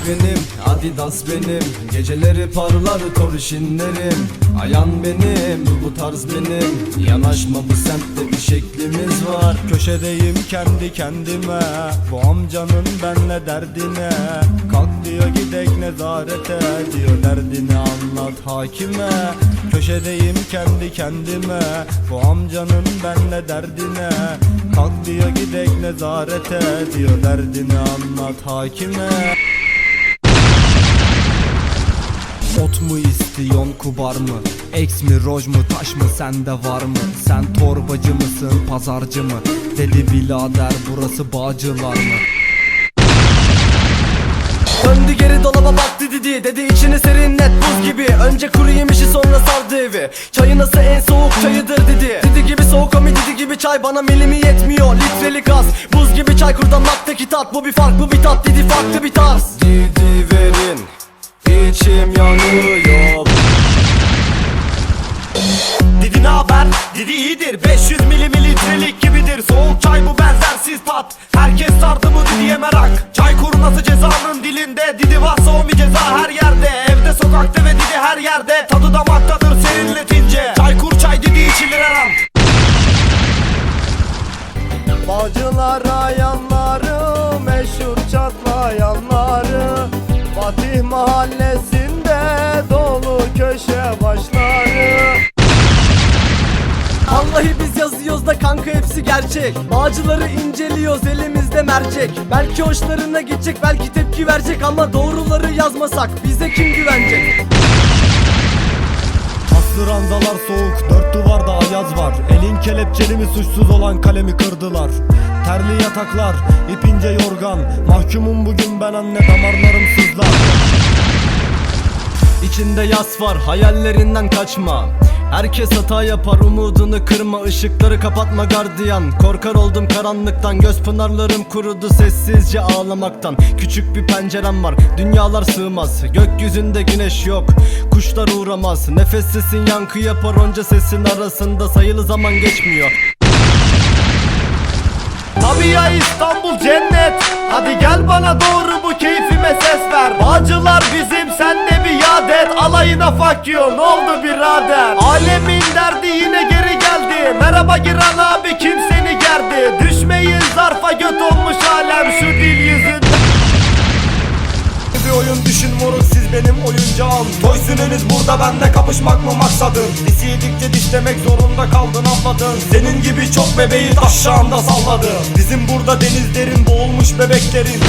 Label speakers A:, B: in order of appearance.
A: benim, Adidas benim. Geceleri parlar torşinlerim. Ayan benim, bu tarz benim. Yanaşma bu semtte bir şeklimiz var.
B: Köşedeyim kendi kendime, bu amcanın benle derdine. Kalk diyor gidek nezarete, diyor derdini anlat hakime. Köşedeyim kendi kendime, bu amcanın benle derdine. Kalk diyor gidek nezarete, diyor derdini anlat hakime. Ot mu istiyon kubar mı? Eks mi roj mu taş mı sende var mı? Sen torbacı mısın pazarcı mı? Dedi birader burası Bağcılar mı?
A: Döndü geri dolaba baktı dedi içini serin net buz gibi. Önce kuru yemişi sonra sardı evi. Çayı nasıl en soğuk çayıdır dedi. Didi gibi soğuk ama didi gibi çay bana milimi yetmiyor. Litrelik gaz buz gibi çay kurdan laktaki tat. Bu bir fark bu bir tat dedi farklı bir tarz. Didi verin içim yanıyor.
C: Didi naber? Didi iyidir 500 mililitrelik gibidir. Soğuk çay bu benzersiz tat. Herkes sardı mı Didi'ye merak. Çay kurnası cezanın dilinde. Didi varsa o bir ceza her yerde. Evde sokakta ve Didi her yerde. Tadı damaktadır serinletince. Çay kur çay Didi içilir her an.
B: Bağcılar ayanları, meşhur çatlayanları. Fatih mahallesinde dolu köşe başları.
A: Vallahi biz yazıyoruz da kanka hepsi gerçek. Bağcıları inceliyoruz elimizde mercek. Belki hoşlarına gidecek belki tepki verecek. Ama doğruları yazmasak bize kim güvenecek?
B: Aslı ranzalar soğuk, dört duvarda ayaz var. Elin kelepçeli mi suçsuz olan kalemi kırdılar. Terli yataklar, ipince yorgan. Mahkumum bugün ben anne damarlarım sızlar.
A: İçinde yas var hayallerinden kaçma. Herkes hata yapar umudunu kırma. Işıkları kapatma gardiyan. Korkar oldum karanlıktan. Göz pınarlarım kurudu sessizce ağlamaktan. Küçük bir pencerem var dünyalar sığmaz. Gökyüzünde güneş yok kuşlar uğramaz. Nefes sesin yankı yapar onca sesin arasında. Sayılı zaman geçmiyor.
C: Tabii ya İstanbul cennet. Hadi gel bana doğru bu keyfime ses ver. Bağcılar bizim sen de bir yad et. Alayına fuck you ne oldu birader? Alemin derdi yine geri geldi. Merhaba Giran abi kim seni gerdi? Düşmeyin zarfa göt olmuş alem şu dil yüzünden.
B: Bir oyun düşün moruk siz benim oyuncağım. Toysününüz burada bende kapışmak mı maksadın? Disiyedikçe dişlemek zorunda kaldın anladın. Senin gibi çok bebeği taşağında salladı. Bizim burada denizlerin boğulmuş bebeklerin.